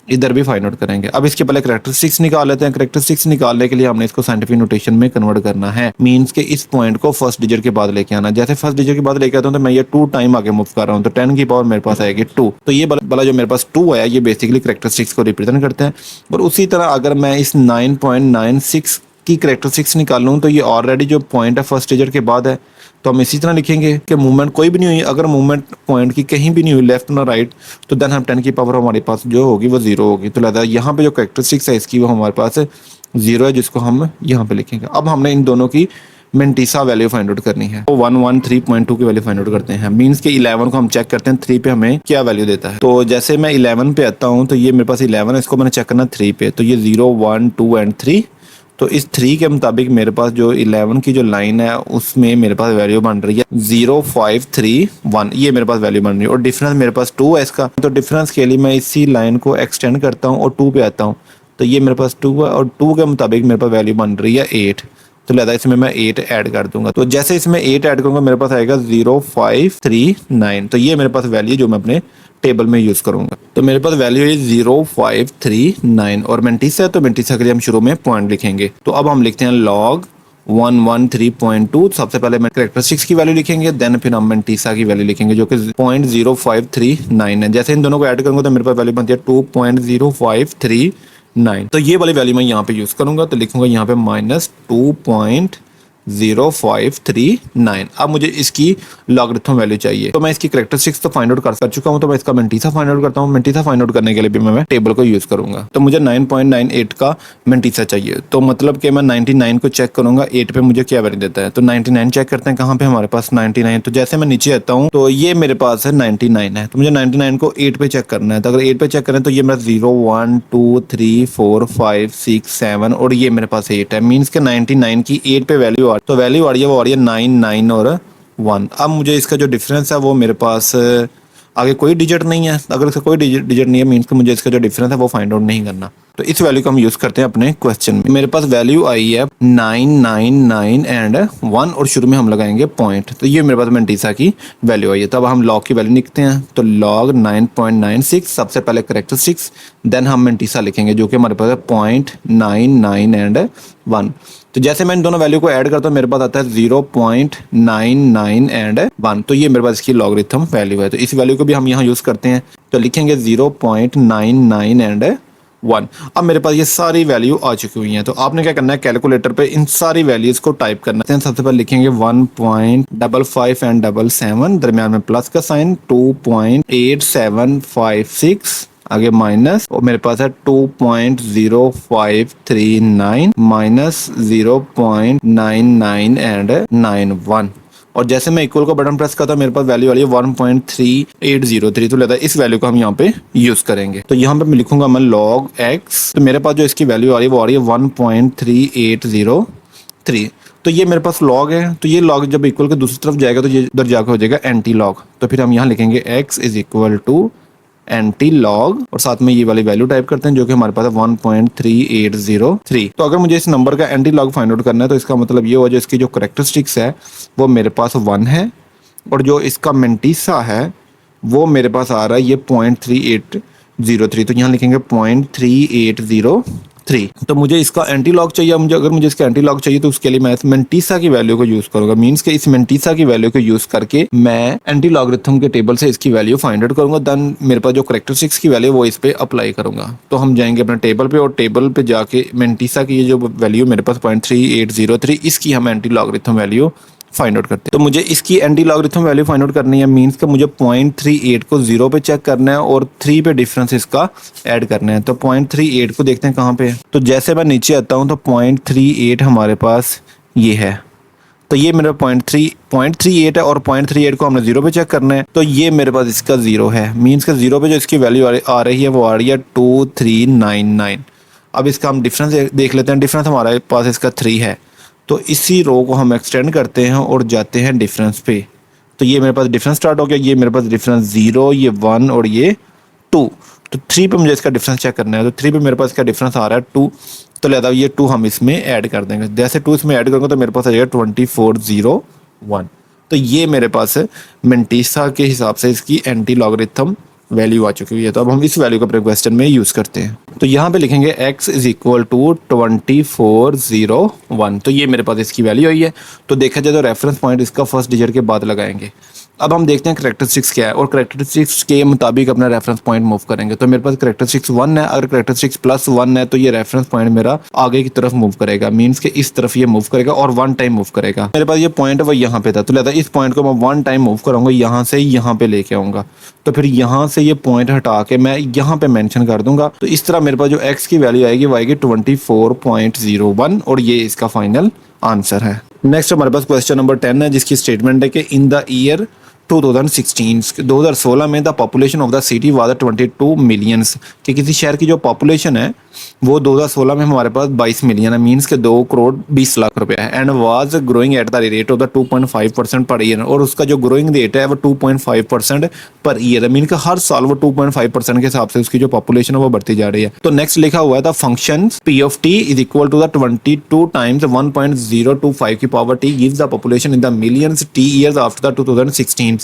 इधर भी फाइंड आउट करेंगे। अब इसके पहले कैरेक्टरिस्टिक्स निकाल लेते हैं। कैरेक्टरिस्टिक्स निकालने के लिए हमने इसको साइंटिफिक नोटेशन में कन्वर्ट करना है, मींस के इस पॉइंट को फर्स्ट डिजिट के बाद लेके आना। जैसे फर्स्ट डिजिट के बाद लेके आता हूं तो मैं ये 2 टाइम आगे मूव कर रहा हूं, तो 10 की पावर मेरे पास आएगी 2। तो ये वाला जो मेरे पास 2 है ये बेसिकली कैरेक्टरिस्टिक्स को रिप्रेजेंट करते हैं। और उसी तरह अगर मैं इस 9.96 की कैरेक्टरिस्टिक्स निकालूं तो ये ऑलरेडी जो पॉइंट है फर्स्ट डिजिट के बाद है। तो हम इसी तरह लिखेंगे कि मूवमेंट कोई भी नहीं हुई। अगर मूवमेंट पॉइंट की कहीं भी नहीं हुई लेफ्ट ना राइट, तो देन हम 10 की पावर हमारे पास जो होगी वो 0 होगी। तो लिहाजा यहाँ पे जो कैरेक्टरिस्टिक्स है इसकी वो हमारे पास 0 है, जिसको हम यहाँ पे लिखेंगे। अब हमने इन दोनों की मेंटीसा वैल्यू फाइंड आउट करनी है। तो 113.2 की वैल्यू फाइंड आउट करते हैं, मीन्स के 11 को हम चेक करते हैं 3 पे हमें क्या वैल्यू देता है। तो जैसे मैं 11 पे आता हूँ तो ये मेरे पास 11 है, इसको मैंने चेक करना 3 पे। तो ये 0 1 2 एंड 3। तो इस 3 के मुताबिक मेरे पास जो 11 की जो लाइन है उसमें मेरे पास वैल्यू बन रही है 0531। ये मेरे पास वैल्यू बन रही है और डिफरेंस मेरे पास 2 है इसका। तो डिफरेंस के लिए मैं इसी लाइन को एक्सटेंड करता हूँ और 2 पे आता हूँ। तो ये मेरे पास 2 है और 2 के मुताबिक मेरे पास वैल्यू बन रही है 8। तो लिहाजा इसमें मैं 8 ऐड कर दूंगा। तो जैसे इसमें 8 ऐड करूंगा मेरे पास आएगा 0539। तो ये मेरे पास वैल्यू जो मैं अपने टेबल में यूज करूंगा। तो मेरे पास वैल्यू है 0539 और मेंटीसा है, तो मेंटीसा के लिए हम शुरू में पॉइंट लिखेंगे। तो अब हम लिखते हैं log 113.2। सबसे पहले मैं कैरेक्टरिस्टिक्स की वैल्यू लिखेंगे, देन फिर हम मेंटीसा की वैल्यू लिखेंगे जो कि 0.0539 है। जैसे इन दोनों को ऐड करूंगा तो मेरे पास वैल्यू बनती है 2.0539। तो ये वाली वैल्यू मैं यहाँ पे यूज करूंगा। तो लिखूंगा यहाँ पे -2.0539 0.0539। अब मुझे इसकी लॉगरिथम वैल्यू चाहिए, तो मैं इसकी कैरेक्टरिस्टिक्स तो फाइंड आउट कर चुका हूं, तो मैं इसका मेंटीसा फाइंड आउट करता हूं। मेंटीसा फाइंड आउट करने के लिए भी मैं टेबल को यूज करूंगा। तो मुझे 9.98 का मेंटीसा चाहिए, तो मतलब कि मैं 99 को चेक करूंगा 8 पे मुझे क्या वैल्यू देता है। तो 99 चेक करते हैं, कहाँ पे हमारे पास 99। तो जैसे मैं नीचे आता हूँ तो ये मेरे पास है 99 है, तो मुझे 99 को 8 पे चेक करना है। तो अगर 8 पे चेक करें तो ये मेरा 0 1 2 3 4 5 6 7 और ये मेरे पास 8 है। मीन्स के 99 की 8 पे वैल्यू आ, तो वैल्यू आ रही है, वो आ रही है 9 9 और 1। अब मुझे इसका जो डिफरेंस है वो मेरे पास आगे कोई डिजिट नहीं है। अगर इसका कोई डिजिट नहीं है मीन्स कि मुझे इसका जो डिफरेंस है वो फाइंड आउट नहीं करना। तो इस वैल्यू को हम यूज करते हैं अपने क्वेश्चन में। मेरे पास वैल्यू आई है 999 एंड 1 और शुरू में हम लगाएंगे पॉइंट, तो ये मेरे पास मेंटीसा की वैल्यू आई है। तो अब हम लॉग की वैल्यू लिखते हैं, तो लॉग 9.96 सबसे पहले कैरेक्टरिस्टिक्स, देन हम मेंटीसा लिखेंगे जो कि हमारे पास है 0.99 एंड 1। तो जैसे मैं इन दोनों वैल्यू को ऐड करता हूँ मेरे पास आता है 0.99 एंड 1। तो ये मेरे पास इसकी लॉगरिथम वैल्यू है। तो इस वैल्यू को भी हम यहाँ यूज करते हैं, तो लिखेंगे 0.99 एंड 1। अब मेरे पास ये सारी वैल्यू आ चुकी हुई हैं। तो आपने क्या करना है, कैलकुलेटर पे इन सारी वैल्यूज को टाइप करना है। सबसे पहले लिखेंगे 1.55 एंड 77, दरमियान में प्लस का साइन, 2.8756, आगे माइनस, और मेरे पास है 2.0539 माइनस 0.99 एंड 91। और जैसे मैं इक्वल का बटन प्रेस करता हूँ मेरे पास वैल्यू आ रही है 1.3803। तो लेता है इस वैल्यू को हम यहाँ पे यूज करेंगे। तो यहाँ पे मैं लिखूंगा मैं log x, तो मेरे पास जो इसकी वैल्यू आ रही है वो आ रही है 1.3803। तो ये मेरे पास log है, तो ये log जब इक्वल के दूसरी तरफ जाएगा तो ये उधर जाकर हो जाएगा एंटी लॉग। तो फिर हम यहाँ लिखेंगे x is equal to antilog और साथ में ये वाली वैल्यू टाइप करते हैं जो कि हमारे पास है 1.3803। तो अगर मुझे इस नंबर का एंटी लॉग फाइंड आउट करना है तो इसका मतलब ये हुआ जो इसकी जो कैरेक्टरिस्टिक्स है वो मेरे पास 1 है और जो इसका मेंटीसा है वो मेरे पास आ रहा है ये 0.3803। तो यहाँ लिखेंगे 0.3803। तो मुझे इसका एंटी लॉग चाहिए। अगर मुझे इसका एंटी लॉग चाहिए तो उसके लिए मैं इस मेंटीसा की वैल्यू को यूज करूंगा। मींस के इस मेंटीसा की वैल्यू को यूज करके मैं एंटी लॉगरिथम के टेबल से इसकी वैल्यू फाइंड आउट करूंगा। देन मेरे पास जो कैरेक्टरिस्टिक्स की वैल्यू वो इस पे अप्लाई करूंगा। तो हम जाएंगे अपने टेबल पे और टेबल पे जाके मेंटीसा की ये जो वैल्यू मेरे पास 0.3803 इसकी हम anti logarithm value find out करते हैं। तो मुझे इसकी anti logarithm value find out करनी है। मींस का मुझे 0.38 को 0 पे चेक करना है और 3 पे डिफरेंस इसका ऐड करना है। तो 0.38 को देखते हैं कहाँ पे है। तो जैसे मैं नीचे आता हूँ तो 0.38 हमारे पास ये है। तो ये मेरा 0.38 है और 0.38 को हमने 0 पे चेक करना है। तो ये मेरे पास इसका 0 है। मींस का 0 पे जो इसकी वैल्यू आ रही है वो आ रही है 2399। अब इसका हम डिफरेंस देख लेते हैं। डिफरेंस हमारे पास इसका 3 है। तो इसी रो को हम एक्सटेंड करते हैं और जाते हैं डिफरेंस पे। तो ये मेरे पास डिफरेंस स्टार्ट हो गया। ये मेरे पास डिफरेंस 0, ये 1 और ये 2। तो 3 पे मुझे इसका डिफरेंस चेक करना है। तो 3 पे मेरे पास इसका डिफरेंस आ रहा है 2। तो लिहाजा ये 2 हम इसमें ऐड कर देंगे। जैसे 2 इसमें ऐड करूँगा तो मेरे पास आ जाएगा 2401। तो ये मेरे पास मेंटीसा के हिसाब से इसकी एंटी लॉगरिथम वैल्यू आ चुकी है। तो अब हम इस वैल्यू को अपने क्वेश्चन में यूज करते हैं। तो यहाँ पे लिखेंगे x इज इक्वल टू 2401। तो ये मेरे पास इसकी वैल्यू आई है। तो देखा जाए तो रेफरेंस पॉइंट इसका फर्स्ट डिजिट के बाद लगाएंगे। अब हम देखते हैं कैरेक्टरिस्टिक्स क्या है और कैरेक्टरिस्टिक्स के मुताबिक अपना रेफरेंस पॉइंट मूव करेंगे। तो मेरे पास कैरेक्टरिस्टिक्स 1 है। अगर कैरेक्टरिस्टिक्स +1 है तो ये रेफरेंस पॉइंट मेरा आगे की तरफ मूव करेगा। मींस के इस तरफ ये मूव करेगा और 1 टाइम मूव करेगा। मेरे पास ये पॉइंट है वो यहाँ पे था। तो लिहाजा इस पॉइंट को मैं 1 टाइम मूव कराऊंगा, यहाँ से यहाँ पे लेके आऊंगा। तो फिर यहाँ से ये पॉइंट हटा के मैं यहाँ पे मेंशन कर दूंगा। तो इस तरह मेरे पास जो x की वैल्यू आएगी वो आएगी 24.01 और ये इसका फाइनल आंसर है। नेक्स्ट हमारे पास क्वेश्चन नंबर 10 है जिसकी स्टेटमेंट है कि इन द ईयर 2016 में the population of the city was 22 millions, कि किसी शहर की जो पॉपुलेशन है वो 2016 में हमारे पास 22 मिलियन है। मींस के 2 करोड़ 20 लाख रुपया है। And was growing at the rate of the 2.5% per year, और उसका जो ग्रोइंग रेट है वो 2.5% पर ईयर है। मीन का हर साल वो 2.5% के हिसाब से उसकी जो पॉपुलेशन है वो बढ़ती जा रही है। तो नेक्स्ट लिखा हुआ है the function p of t is equal to the 22 times 1.025 की power t gives the population in the millions t years after the 2016।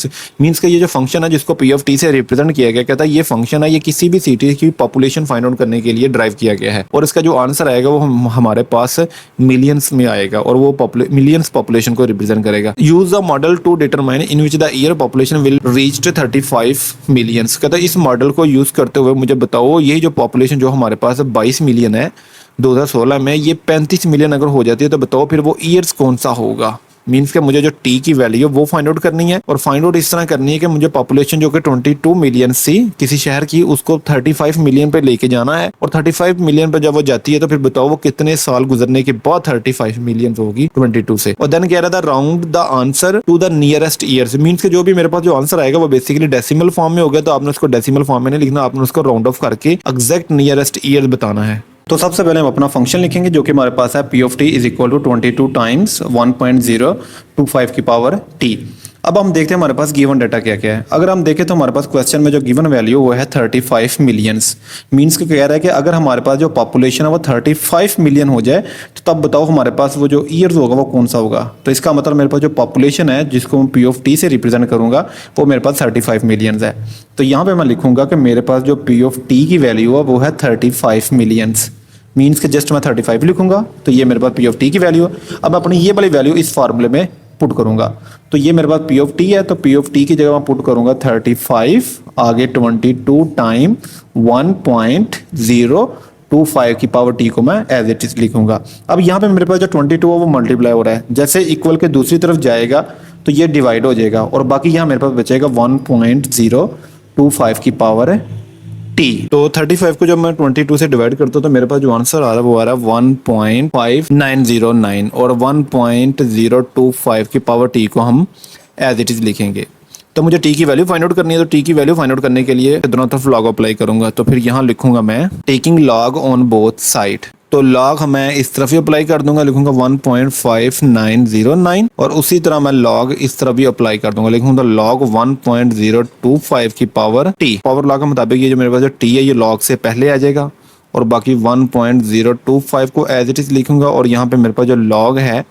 Means का ये जो फंक्शन है जिसको p ऑफ t से रिप्रेजेंट किया गया, कहता है ये फंक्शन है ये किसी भी सिटी की पॉपुलेशन फाइंड आउट करने के लिए ड्राइव किया गया है और इसका जो आंसर आएगा वो हमारे पास मिलियंस में आएगा और वो मिलियंस पॉपुलेशन को रिप्रेजेंट करेगा। Use the model to determine in which the year population will reach 35 millions. कहता है इस मॉडल को यूज करते हुए मुझे बताओ यही जो पॉपुलेशन जो हमारे पास 22 मिलियन है 2016 में ये 35 मिलियन अगर हो जाती है तो बताओ फिर वो ईयर्स कौन सा होगा। मीन्स कि मुझे जो टी की वैल्यू है वो फाइंड आउट करनी है, और फाइंड आउट इस तरह करनी है कि मुझे पॉपुलेशन जो कि 22 मिलियन थी किसी शहर की, उसको 35 मिलियन पे लेके जाना है, और 35 मिलियन पे जब वो जाती है तो फिर बताओ वो कितने साल गुजरने के बाद 35 मिलियन होगी 22 से। और देन कह रहा था round the answer to the nearest years. Means कि जो भी मेरे पास जो आंसर आएगा वो बेसिकली डेसिमल फॉर्म में होगा, तो आपने उसको डेसिमल फॉर्म में नहीं लिखना, आपने उसको राउंड ऑफ करके एग्जैक्ट नियरेस्ट ईयर बताना है। तो सबसे पहले हम अपना फंक्शन लिखेंगे जो कि हमारे पास है P of T is equal to 22 times 1.025 की पावर टी। अब हम देखते हैं हमारे पास गिवन डाटा क्या क्या है। अगर हम देखें तो हमारे पास क्वेश्चन में जो गिवन वैल्यू वो है 35 मिलियंस। मीन्स कि कह रहा है कि अगर हमारे पास जो पॉपुलेशन है वो 35 मिलियन हो जाए तो तब बताओ हमारे पास वो जो ईयर्स होगा वो कौन सा होगा। तो इसका मतलब मेरे पास जो पॉपुलेशन है जिसको मैं पी ऑफ टी से रिप्रेजेंट करूंगा वो मेरे पास 35 मिलियंस है। तो यहाँ पे मैं लिखूंगा कि मेरे पास जो पी ऑफ टी की वैल्यू है वो है 35 मिलियंस। मीन्स कि जस्ट मैं 35 लिखूंगा तो ये मेरे पास पी ऑफ टी की वैल्यू है। अब अपनी ये वाली वैल्यू इस फार्मूले में पुट करूंगा, तो ये मेरे पास पी ऑफ टी है, तो पी ऑफ टी की जगह मैं पुट करूंगा 35 आगे 22 टाइम 1.025 की पावर टी को मैं एज इट इज लिखूंगा। अब यहाँ पे मेरे पास जो 22 है वो मल्टीप्लाई हो रहा है, जैसे इक्वल के दूसरी तरफ जाएगा तो ये डिवाइड हो जाएगा, और बाकी यहाँ मेरे पास बचेगा 1.025 की पावर टी। तो 35 को जब मैं 22 से डिवाइड करता हूँ तो मेरे पास जो आंसर आ रहा है वो आ रहा है 1.5909, और 1.025 की पावर टी को हम एज इट इज लिखेंगे। तो मुझे टी की वैल्यू फाइंड आउट करनी है, तो टी की वैल्यू फाइंड आउट करने के लिए दोनों तरफ लॉग अप्लाई करूंगा। तो फिर यहाँ लिखूंगा मैं taking log on both side, तो लॉग मैं इस तरफ ही अप्लाई कर दूंगा, लिखूंगा 1.5909, और उसी तरह मैं लॉग इस तरफ भी अप्लाई कर दूंगा, लिखूंगा लॉग 1.025 की पावर टी। पावर लॉ के मुताबिक ये जो मेरे पास जो टी है ये लॉग से पहले आ जाएगा, और बाकी 1.025 को एज इट इज लिखूंगा, और यहाँ पे मेरे पास जो लॉग है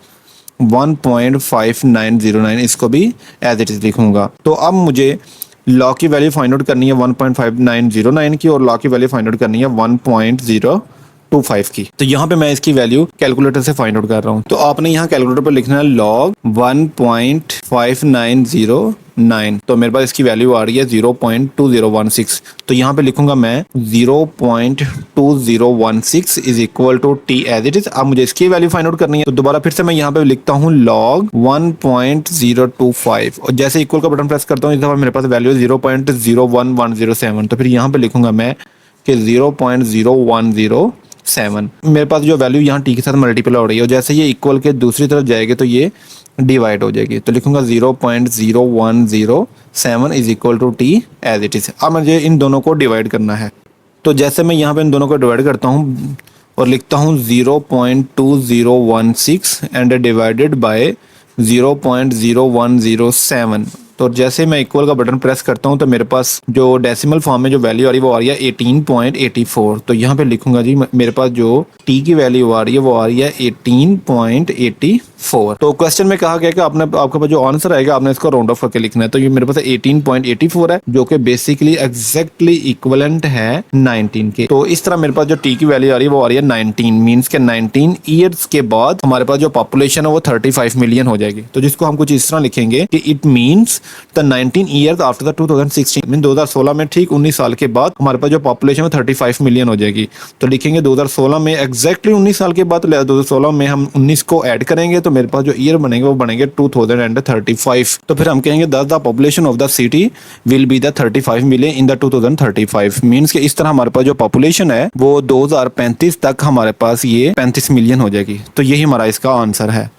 1.5909 इसको भी एज इट इज लिखूंगा। तो अब मुझे लॉग की वैल्यू फाइंड आउट करनी है 1.5909 की, और लॉग की वैल्यू फाइंड आउट करनी है 1.025 की। तो यहाँ पे मैं इसकी वैल्यू कैलकुलेटर से फाइंड आउट कर रहा हूँ। तो आपने यहाँ कैलकुलेटर पर लिखना है log 1.5909, तो मेरे पास इसकी वैल्यू आ रही है 0.2016। तो यहाँ पे लिखूंगा मैं 0.2016 is equal to T as it is. अब मुझे इसकी वैल्यू फाइंड आउट करनी है, तो दोबारा फिर से मैं यहाँ पे लिखता हूँ log 1.025, और जैसे इक्वल का बटन प्रेस करता हूँ इस दफा मेरे पास वैल्यू 0.01107। तो फिर यहाँ पे लिखूंगा मैं कि 0.0107। मेरे पास जो वैल्यू यहाँ टी के साथ मल्टीपल हो रही है, और जैसे ये इक्वल के दूसरी तरफ जाएगी तो ये डिवाइड हो जाएगी, तो लिखूंगा 0.0107 is equal to T as it is. अब मुझे इन दोनों को डिवाइड करना है, तो जैसे मैं यहाँ पे इन दोनों को डिवाइड करता हूँ और लिखता हूँ 0.2016 एंड डिवाइडेड बाय 0.0107। तो जैसे मैं इक्वल का बटन प्रेस करता हूं तो मेरे पास जो डेसिमल फॉर्म में जो वैल्यू आ रही है वो आ रही है 18.84। तो यहाँ पे लिखूंगा जी मेरे पास जो टी की वैल्यू आ रही है वो आ रही है 18.84। तो क्वेश्चन में कहा गया कि आपके पास जो आंसर आएगा आपने इसको राउंड ऑफ करके लिखना है। तो ये मेरे पास 18.84 है जो कि बेसिकली एग्जैक्टली इक्विवेलेंट है 19 के। तो इस तरह मेरे पास जो टी की वैल्यू आ रही है वो आ रही है 19, मीन्स के 19 ईयर्स के बाद हमारे पास जो पॉपुलेशन है वो 35 मिलियन हो जाएगी। तो जिसको हम कुछ इस तरह लिखेंगे कि it means the 19 years after the 2016, mean 2016 में ठीक 19 साल के बाद हमारे पास जो पॉपुलेशन है 35 मिलियन हो जाएगी। तो लिखेंगे 2016 में एग्जैक्टली 19 साल के बाद 2016 में हम 19 को ऐड करेंगे तो मेरे पास जो ईयर बनेंगे वो बनेंगे 2035। तो फिर हम कहेंगे the population of the city will be the 35 million in the 2035। Means कि इस तरह हमारे पास जो पॉपुलेशन है वो 2035 तक हमारे पास ये 35 मिलियन हो जाएगी। तो यही हमारा इसका आंसर है।